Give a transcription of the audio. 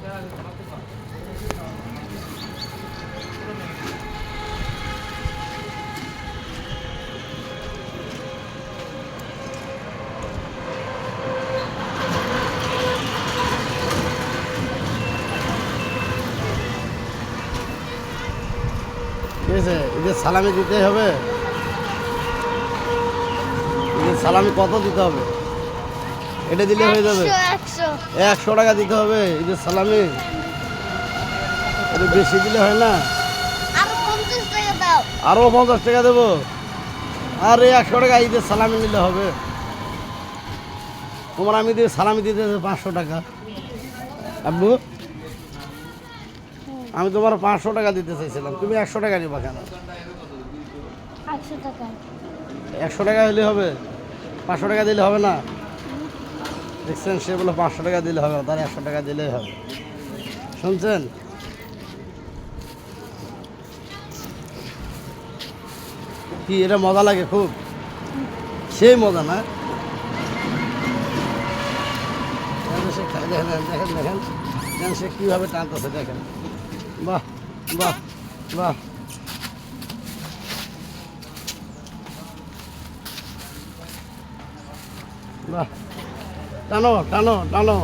ঠিক আছে, ঈদের সালামি দিতেই হবে। ঈদের সালামি কত দিতে হবে? এটা দিলে হয়ে যাবে। 100 টাকা দিতে হবে ঈদের সালামি। এটা বেশি দিলে হয় না? আরো 50 টাকা দেবো। আর 100 টাকা ঈদের সালামি নিলে হবে। তোমার আমি সালামি দিতে 500 টাকা। আব্বু, আমি তোমার 500 টাকা দিতে চাইছিলাম, তুমি 100 টাকা নিবা কেন? 100 টাকা হলে হবে, 500 টাকা দিলে হবে না? দেখছেন, সে বলে 500 টাকা দিলে হবে, তার 100 টাকা দিলেই হবে। শুনছেন? কি এটা মজা লাগে খুব? সেই মজা না? দেখেন দেখেন দেখেন দেখেন সে কীভাবে টানতেছে, দেখেন। বাহ বাহ বাহ। বাহ, টানো টানো টানো।